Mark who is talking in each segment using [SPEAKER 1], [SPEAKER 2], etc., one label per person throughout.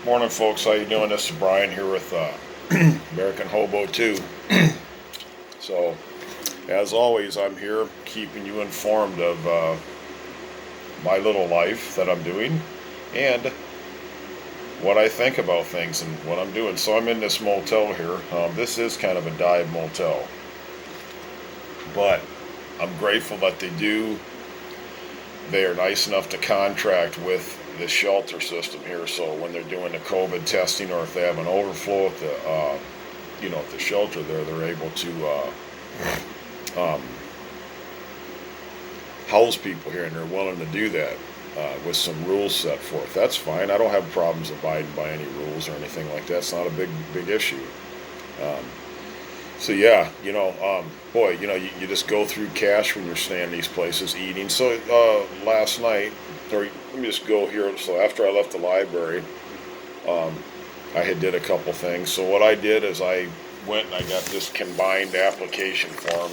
[SPEAKER 1] Morning, folks. How you doing? This is Brian here with American Hobo 2. So, as always, I'm here keeping you informed of my little life that I'm doing and what I think about things and what I'm doing. So, I'm in this motel here. This is kind of a dive motel, but I'm grateful that they are nice enough to contract with the shelter system here, so when they're doing the COVID testing or if they have an overflow at at the shelter there, they're able to um, house people here, and they're willing to do that with some rules set forth. That's fine. I don't have problems abiding by any rules or anything like that. It's not a big issue. Um, So yeah, boy, you just go through cash when you're staying in these places eating. So last night, or let me just go here. So after I left the library, um, I had did a couple things. So what I did is I went and I got this combined application form,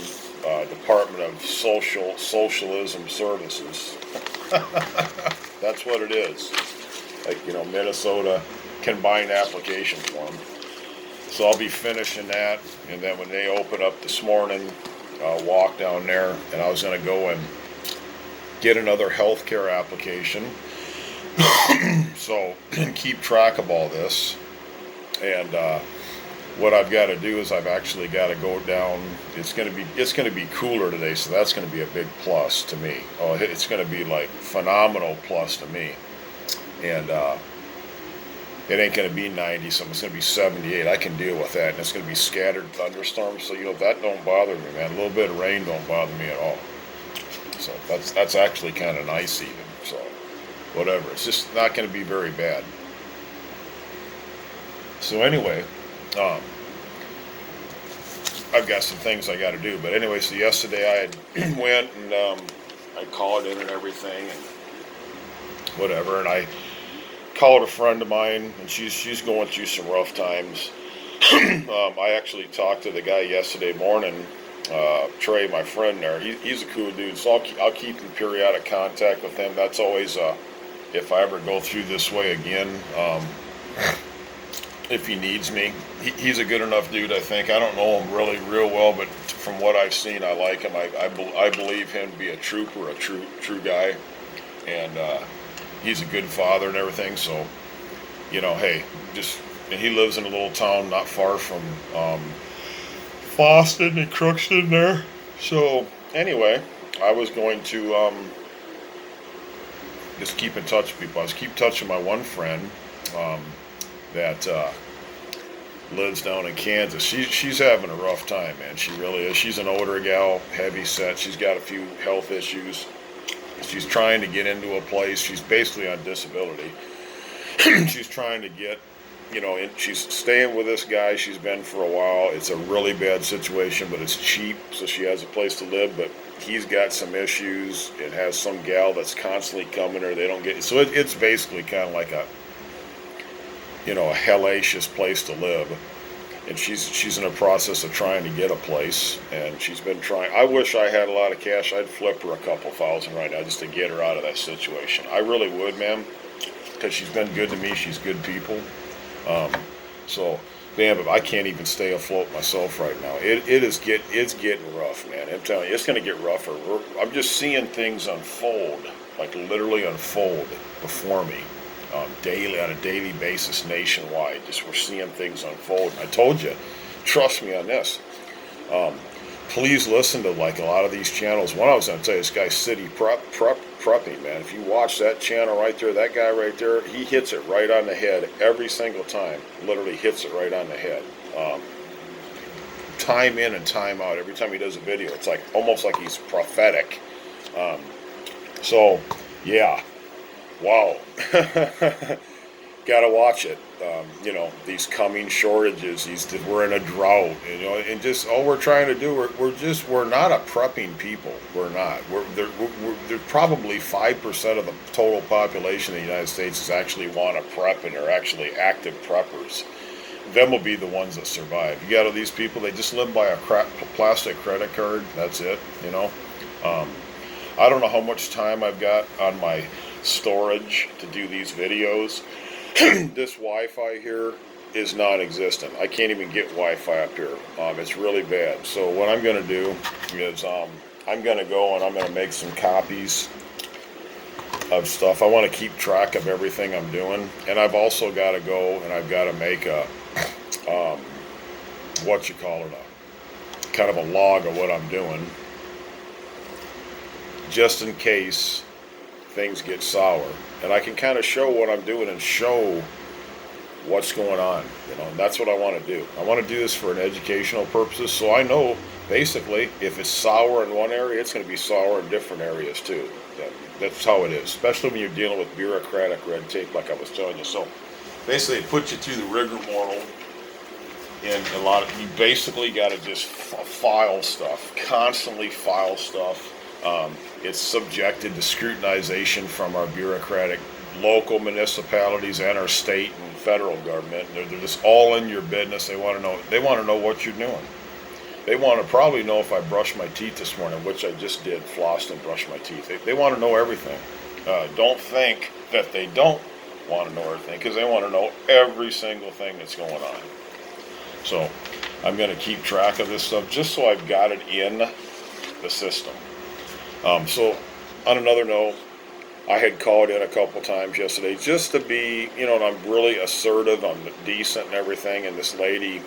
[SPEAKER 1] Department of Socialism Services. That's what it is. Like Minnesota combined application form. So I'll be finishing that, and then when they open up this morning, I'll walk down there, and I was going to go and get another healthcare application. So keep track of all this, and what I've got to do is I've actually got to go down. It's going to be cooler today, so that's going to be a big plus to me. Oh, it's going to be like phenomenal plus to me, and it ain't going to be 90 something. It's going to be 78. I can deal with that. And it's going to be scattered thunderstorms. So, that don't bother me, man. A little bit of rain don't bother me at all. So that's actually kind of nice even. So whatever. It's just not going to be very bad. So anyway, I've got some things I got to do. But anyway, so yesterday I had went and I called in and everything and whatever. And I called a friend of mine, and she's going through some rough times. I actually talked to the guy yesterday morning, Trey, my friend there. He's a cool dude, so I'll keep in periodic contact with him. That's always if I ever go through this way again, if he needs me. He's a good enough dude, I think. I don't know him really real well, but from what I've seen, I like him. I believe him to be a trooper, a true guy, and he's a good father and everything. So, hey, and he lives in a little town not far from Boston and Crookston there. So anyway, I was going to just keep in touch with people. I was keep touching my one friend that lives down in Kansas. She's having a rough time, man. She really is. She's an older gal, heavy set. She's got a few health issues. She's trying to get into a place. She's basically on disability. She's trying to get, she's staying with this guy she's been for a while. It's a really bad situation, but it's cheap, so she has a place to live. But he's got some issues. It has some gal that's constantly coming her. They don't get so it's basically kind of like a hellacious place to live. And she's in a process of trying to get a place, and she's been trying. I wish I had a lot of cash. I'd flip her a couple thousand right now just to get her out of that situation. I really would, ma'am, because she's been good to me. She's good people. So, man, but I can't even stay afloat myself right now. It's getting rough, man. I'm telling you, it's going to get rougher. I'm just seeing things unfold, like literally unfold before me. Daily, on a daily basis, nationwide. Just we're seeing things unfold. And I told you, trust me on this. Please listen to like a lot of these channels. One I was going to tell you, this guy City Prepping, man. If you watch that channel right there, that guy right there, he hits it right on the head every single time. Literally hits it right on the head. Time in and time out. Every time he does a video, it's like almost like he's prophetic. So, yeah. Wow. Gotta watch it. These coming shortages, we're in a drought, and just all we're trying to do, we're not a prepping people. We're not. They're probably 5% of the total population of the United States is actually want to prep and are actually active preppers. Them will be the ones that survive. You got all these people, they just live by a plastic credit card. That's it, I don't know how much time I've got on my storage to do these videos. This Wi-Fi here is non-existent. I can't even get Wi-Fi up here. It's really bad. So what I'm going to do is I'm going to go and I'm going to make some copies of stuff. I want to keep track of everything I'm doing, and I've also got to go and I've got to make a what you call it, a kind of a log of what I'm doing, just in case things get sour, and I can kind of show what I'm doing and show what's going on, and that's what I want to do. I want to do this for an educational purposes, so I know basically if it's sour in one area, it's going to be sour in different areas too. That's how it is, especially when you're dealing with bureaucratic red tape, like I was telling you. So basically, it puts you through the rigmarole, and you basically got to just file stuff, constantly file stuff. It's subjected to scrutinization from our bureaucratic local municipalities and our state and federal government. They're just all in your business. They want to know. They want to know what you're doing. They want to probably know if I brushed my teeth this morning, which I just did, flossed and brushed my teeth. They want to know everything. Don't think that they don't want to know everything, because they want to know every single thing that's going on. So I'm going to keep track of this stuff just so I've got it in the system. So on another note, I had called in a couple times yesterday just to be, and I'm really assertive, I'm decent and everything, and this lady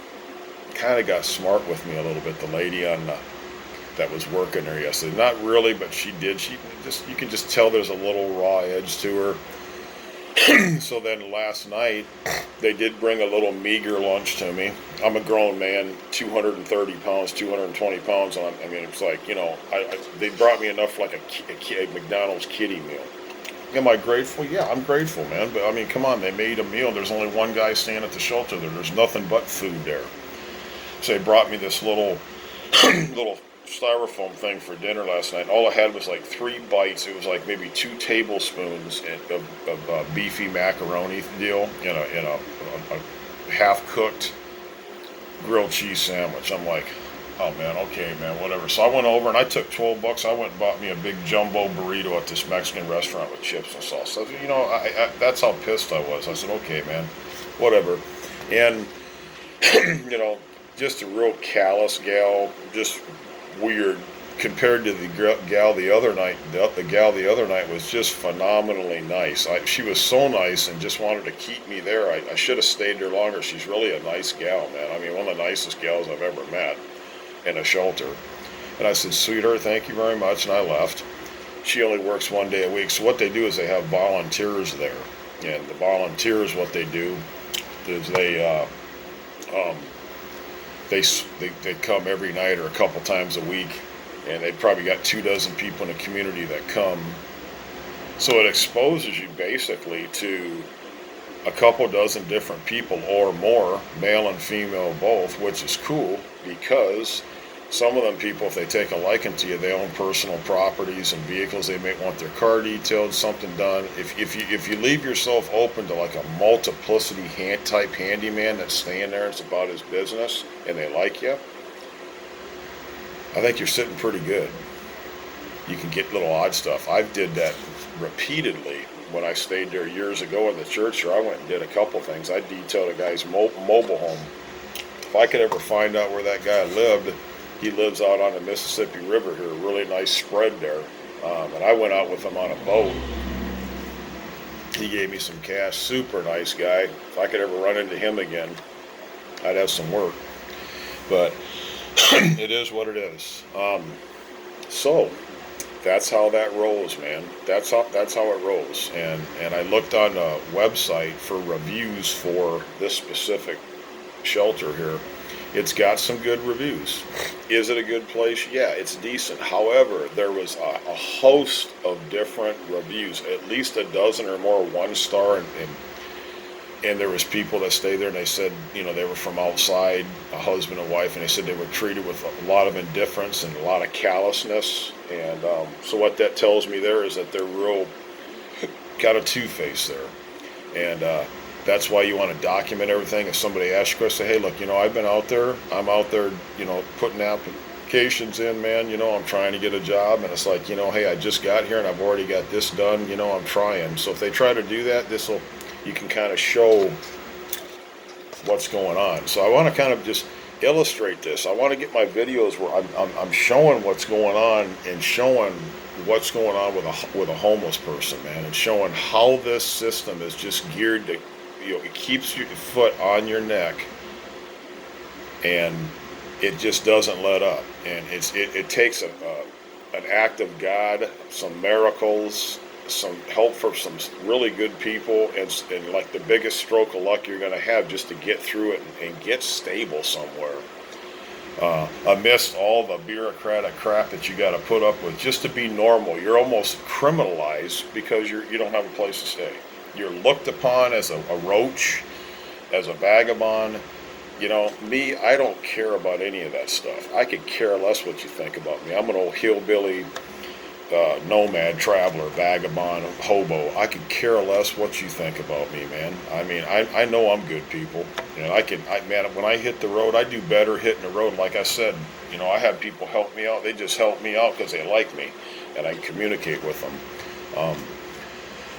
[SPEAKER 1] kind of got smart with me a little bit. The lady that was working there yesterday, not really, but she did. You can just tell there's a little raw edge to her. So then last night they did bring a little meager lunch to me. I'm a grown man, 230 pounds, 220 pounds. I mean, it's like, they brought me enough like a McDonald's kiddie meal. Am I grateful? Yeah, I'm grateful, man. But I mean, come on, they made a meal. There's only one guy staying at the shelter there. There's nothing but food there. So they brought me this little styrofoam thing for dinner last night. All I had was like 3 bites. It was like maybe 2 tablespoons of beefy macaroni deal in a half-cooked grilled cheese sandwich. I'm like, oh man, okay man, whatever. So I went over and I took $12. I went and bought me a big jumbo burrito at this Mexican restaurant with chips and sauce. So, that's how pissed I was. I said, okay man, whatever. And just a real callous gal, just weird compared to the gal the other night. The gal the other night was just phenomenally nice. She was so nice and just wanted to keep me there. I should have stayed there longer. She's really a nice gal, man. I mean, one of the nicest gals I've ever met in a shelter. And I said, sweetheart, thank you very much, and I left. She only works 1 day a week. So what they do is they have volunteers there, and the volunteers, what they do is they come every night or a couple times a week, and they've probably got 24 people in the community that come. So it exposes you basically to a couple dozen different people or more, male and female both, which is cool because some of them people, if they take a liking to you, they own personal properties and vehicles. They may want their car detailed, something done. If you leave yourself open to like a multiplicity type handyman that's staying there, it's about his business, and they like you, I think you're sitting pretty good. You can get little odd stuff. I did that repeatedly when I stayed there years ago in the church. Or I went and did a couple things. I detailed a guy's mobile home. If I could ever find out where that guy lived, he lives out on the Mississippi River here, a really nice spread there. And I went out with him on a boat. He gave me some cash, super nice guy. If I could ever run into him again, I'd have some work. But it is what it is. So that's how that rolls, man. That's how it rolls. And I looked on the website for reviews for this specific shelter here. It's got some good reviews. Is it a good place? Yeah, it's decent. However, there was a host of different reviews, at least a dozen or more 1-star, and there was people that stayed there, and they said, they were from outside, a husband and wife, and they said they were treated with a lot of indifference and a lot of callousness. And so what that tells me there is that they're real, got a two-face there. And that's why you want to document everything. If somebody asks you, say, hey, look, I've been out there. I'm out there, putting applications in, man. I'm trying to get a job. And it's like, hey, I just got here and I've already got this done. I'm trying. So if they try to do that, you can kind of show what's going on. So I want to kind of just illustrate this. I want to get my videos where I'm showing what's going on and showing what's going on with a homeless person, man, and showing how this system is just geared to, it keeps your foot on your neck, and it just doesn't let up. And it takes an act of God, some miracles, some help from some really good people, and like the biggest stroke of luck you're going to have just to get through it and get stable somewhere. Amidst all the bureaucratic crap that you got to put up with just to be normal, you're almost criminalized because you don't have a place to stay. You're looked upon as a roach, as a vagabond. You know, me, I don't care about any of that stuff. I could care less what you think about me. I'm an old hillbilly, nomad, traveler, vagabond, hobo. I could care less what you think about me, man. I mean, I know I'm good people. And man, when I hit the road, I do better hitting the road. Like I said, you know, I have people help me out. They just help me out because they like me and I can communicate with them.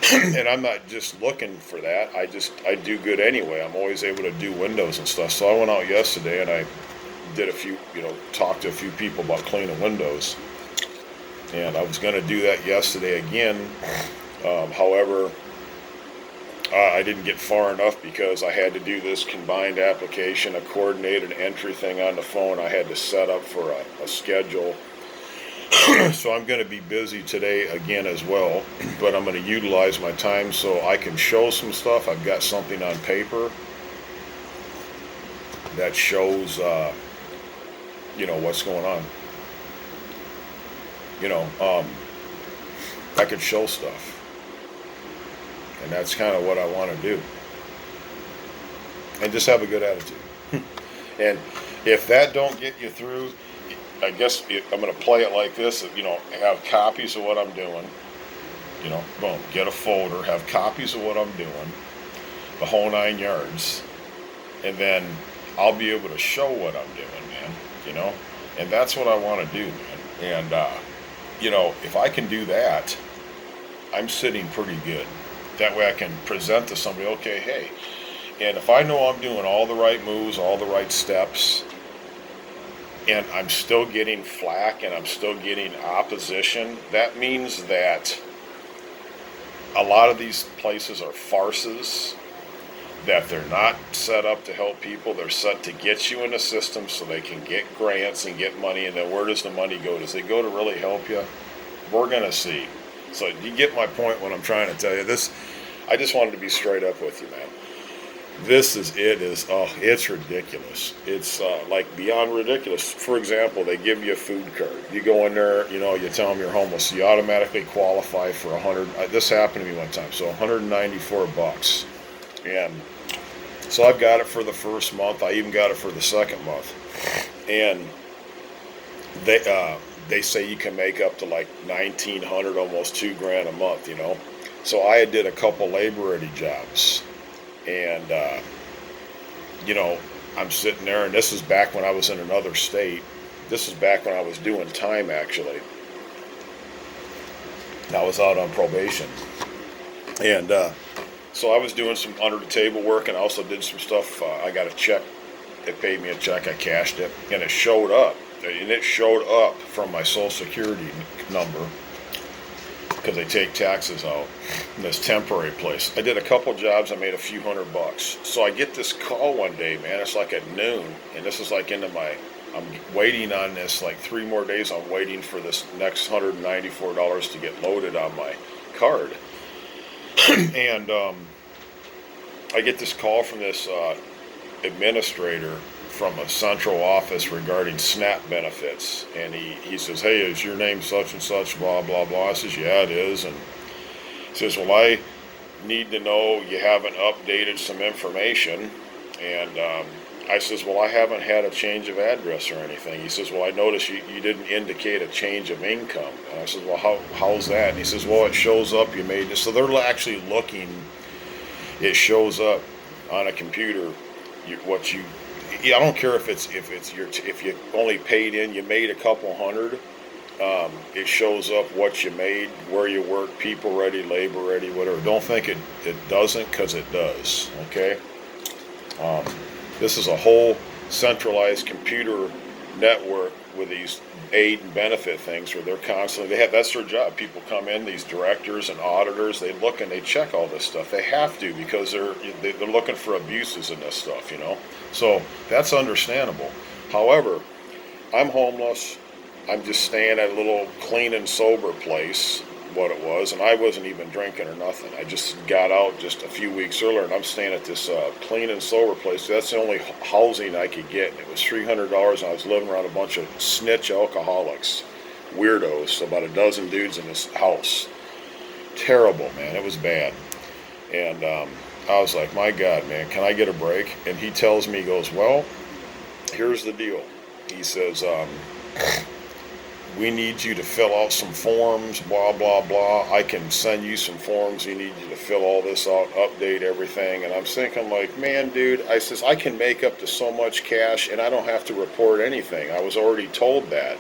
[SPEAKER 1] And I'm not just looking for that. I do good anyway. I'm always able to do windows and stuff. So I went out yesterday and I did talked to a few people about cleaning windows. And I was going to do that yesterday again. However, I didn't get far enough because I had to do this combined application, a coordinated entry thing on the phone. I had to set up for a schedule. So I'm going to be busy today again as well, but I'm going to utilize my time so I can show some stuff. I've got something on paper that shows, what's going on. I could show stuff. And that's kind of what I want to do. And just have a good attitude. And if that don't get you through, I guess I'm going to play it like this. Have copies of what I'm doing. Boom, get a folder, have copies of what I'm doing, the whole 9 yards. And then I'll be able to show what I'm doing, man, And that's what I want to do, man. And, if I can do that, I'm sitting pretty good. That way I can present to somebody, okay, hey. And if I know I'm doing all the right moves, all the right steps, and I'm still getting flack and I'm still getting opposition, that means that a lot of these places are farces, that they're not set up to help people. They're set to get you in the system so they can get grants and get money. And then where does the money go? Does it go to really help you? We're going to see. So you get my point when I'm trying to tell you this. I just wanted to be straight up with you, man. It's ridiculous. It's like beyond ridiculous. For example, they give you a food card. You go in there, you tell them you're homeless. You automatically qualify for this happened to me one time. So $194. And so I've got it for the first month. I even got it for the second month. And they say you can make up to like $1,900, almost $2,000 a month, So I did a couple labor ready jobs. And, I'm sitting there, and this is back when I was in another state. This is back when I was doing time, actually. I was out on probation. And so I was doing some under-the-table work, and I also did some stuff. I got a check. They paid me a check. I cashed it, and it showed up. And it showed up from my Social Security number, because they take taxes out in this temporary place. I did a couple jobs. I made a few $100. So I get this call one day, man. It's like at noon, and this is like I'm waiting on this, like 3 more days. I'm waiting for this next $194 to get loaded on my card. And I get this call from this administrator from a central office regarding SNAP benefits, and he says, hey, is your name such and such, blah blah blah. I says, yeah, it is. And he says, well, I need to know you haven't updated some information. And I says, well, I haven't had a change of address or anything. He says, well, I noticed you didn't indicate a change of income. And I says, well, how's that? And he says, well, it shows up you made this. So they're actually looking, it shows up on a computer I don't care if you only paid in, you made a couple hundred, It shows up what you made, where you work, people ready, labor ready, whatever. Don't think it doesn't, because it does. Okay. Um, this is a whole centralized computer network with these aid and benefit things where they're constantly, that's their job. People come in, these directors and auditors, they look and they check all this stuff. They have to, because they're looking for abuses in this stuff, So that's understandable. However, I'm homeless. I'm just staying at a little clean and sober place, what it was, and I wasn't even drinking or nothing. I just got out just a few weeks earlier, and I'm staying at this clean and sober place. That's the only housing I could get, and it was $300, and I was living around a bunch of snitch alcoholics, weirdos, about a dozen dudes in this house. Terrible, man. It was bad. And I was like, my God, man, can I get a break? And he tells me, he goes, well, here's the deal. He says, we need you to fill out some forms, blah, blah, blah. I can send you some forms. You need you to fill all this out, update everything. And I'm thinking, like, man, dude, I says, I can make up to so much cash and I don't have to report anything. I was already told that.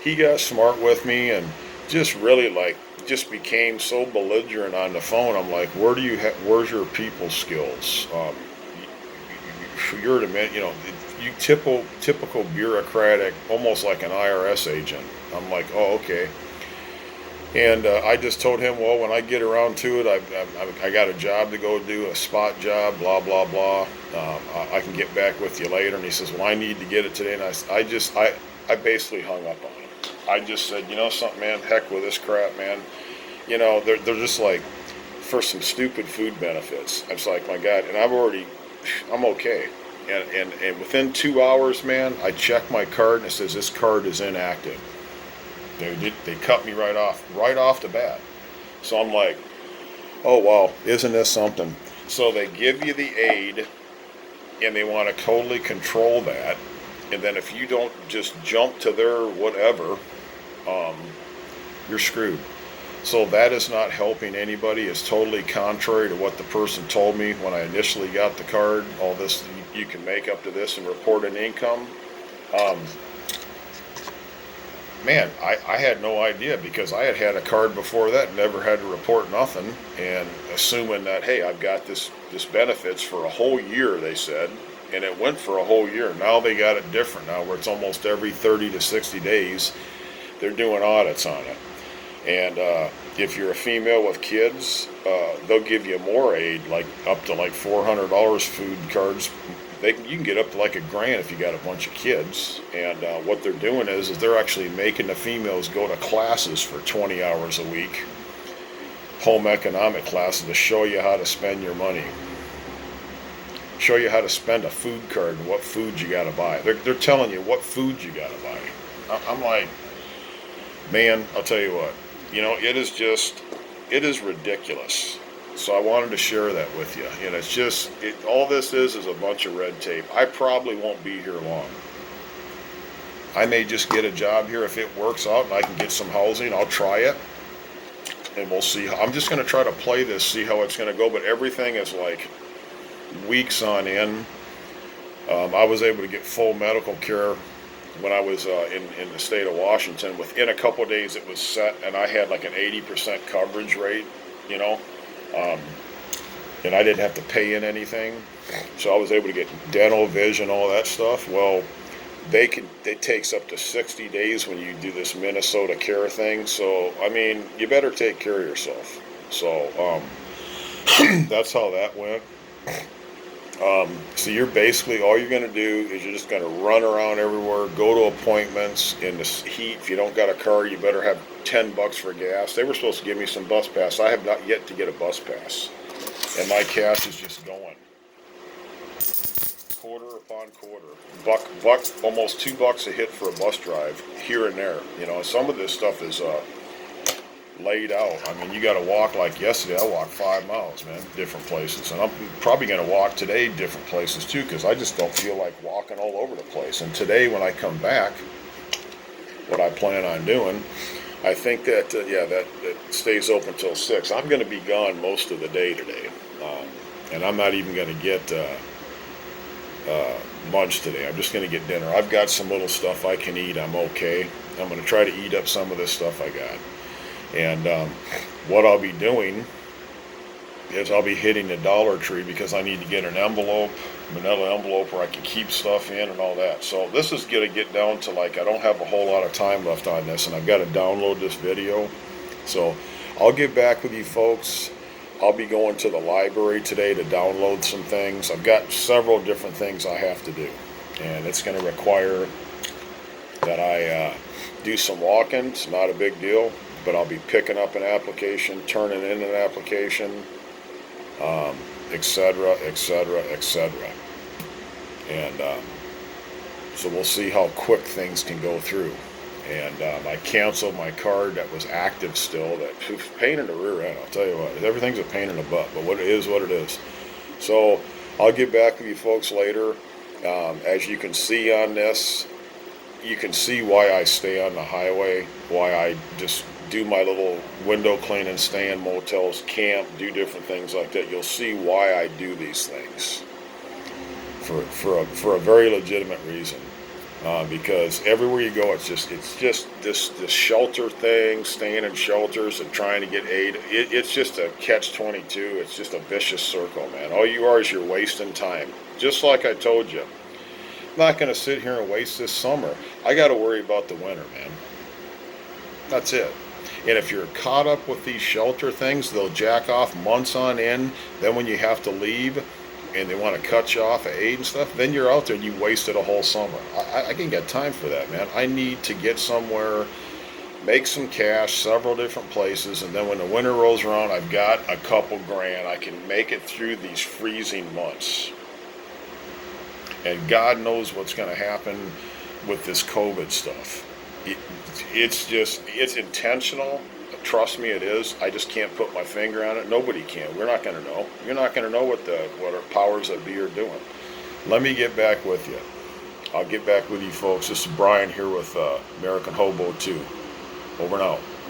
[SPEAKER 1] He got smart with me and just really, just became so belligerent on the phone. I'm like, where's your people skills? You're the, you typical bureaucratic, almost like an IRS agent. I'm like, oh, okay. And I just told him, well, when I get around to it, I got a job to go do, a spot job, blah, blah, blah. I can get back with you later. And he says, well, I need to get it today. And I basically hung up on him. I just said, something, man, heck with this crap, man. They're just like, for some stupid food benefits. I was like, my God, and I'm okay. And within 2 hours, man, I checked my card and it says this card is inactive. They cut me right off the bat. So I'm like, oh wow, isn't this something? So they give you the aid, and they want to totally control that. And then if you don't just jump to their whatever, you're screwed. So that is not helping anybody. It's totally contrary to what the person told me when I initially got the card. All this, you can make up to this and report an income. Man, I had no idea, because I had a card before that, never had to report nothing, and assuming that, hey, I've got this benefits for a whole year, they said, and it went for a whole year. Now they got it different now, where it's almost every 30 to 60 days they're doing audits on it. And if you're a female with kids, they'll give you more aid, like up to like $400 food cards. You can get up to like $1,000 if you got a bunch of kids. And what they're doing is they're actually making the females go to classes for 20 hours a week, home economic classes, to show you how to spend your money, show you how to spend a food card and what food you got to buy. They're telling you what food you got to buy. I'm like, man, I'll tell you what. It is ridiculous. So I wanted to share that with you. And it's just, all this is a bunch of red tape. I probably won't be here long. I may just get a job here. If it works out and I can get some housing, I'll try it. And we'll see. I'm just going to try to play this, see how it's going to go. But everything is like weeks on end. I was able to get full medical care when I was in the state of Washington. Within a couple of days it was set, and I had like an 80% coverage rate, and I didn't have to pay in anything. So I was able to get dental, vision, all that stuff. Well, it takes up to 60 days when you do this Minnesota care thing. So, I mean, you better take care of yourself. So, that's how that went. So you're basically, all you're going to do is you're just going to run around everywhere, go to appointments in the heat. If you don't got a car, you better have $10 for gas. They were supposed to give me some bus pass. I have not yet to get a bus pass. And my cash is just going. Quarter upon quarter. Buck, almost $2 a hit for a bus drive here and there. Some of this stuff is, laid out. I mean, you got to walk. Like yesterday, I walked 5 miles, man, different places, and I'm probably going to walk today different places too, because I just don't feel like walking all over the place. And today, when I come back, what I plan on doing, I think that that stays open till 6. I'm going to be gone most of the day today, and I'm not even going to get lunch today. I'm just going to get dinner. I've got some little stuff I can eat. I'm okay. I'm going to try to eat up some of this stuff I got. And what I'll be doing is I'll be hitting the Dollar Tree because I need to get an envelope, manila envelope where I can keep stuff in and all that. So this is going to get down to like I don't have a whole lot of time left on this, and I've got to download this video. So I'll get back with you folks. I'll be going to the library today to download some things. I've got several different things I have to do, and it's going to require that I do some walking. It's not a big deal, but I'll be picking up an application, turning in an application, etc., etc., etc. And so we'll see how quick things can go through. And I canceled my card that was active still. That pain in the rear end. I'll tell you what, everything's a pain in the butt, but what it is. So I'll get back with you folks later. As you can see on this, you can see why I stay on the highway, why I just do my little window cleaning, stay in motels, camp, do different things like that. You'll see why I do these things for a very legitimate reason. Because everywhere you go, it's just this shelter thing, staying in shelters and trying to get aid. It's just a catch-22. It's just a vicious circle, man. All you are is you're wasting time. Just like I told you, I'm not going to sit here and waste this summer. I got to worry about the winter, man. That's it. And if you're caught up with these shelter things, they'll jack off months on end. Then when you have to leave, and they want to cut you off of aid and stuff, then you're out there and you wasted a whole summer. I can get time for that, man. I need to get somewhere, make some cash, several different places, and then when the winter rolls around, I've got a couple grand. I can make it through these freezing months. And God knows what's going to happen with this COVID stuff. It's intentional. Trust me, it is. I just can't put my finger on it. Nobody can. We're not going to know. You're not going to know what our powers that be are doing. Let me get back with you. I'll get back with you folks. This is Brian here with American Hobo 2. Over and out.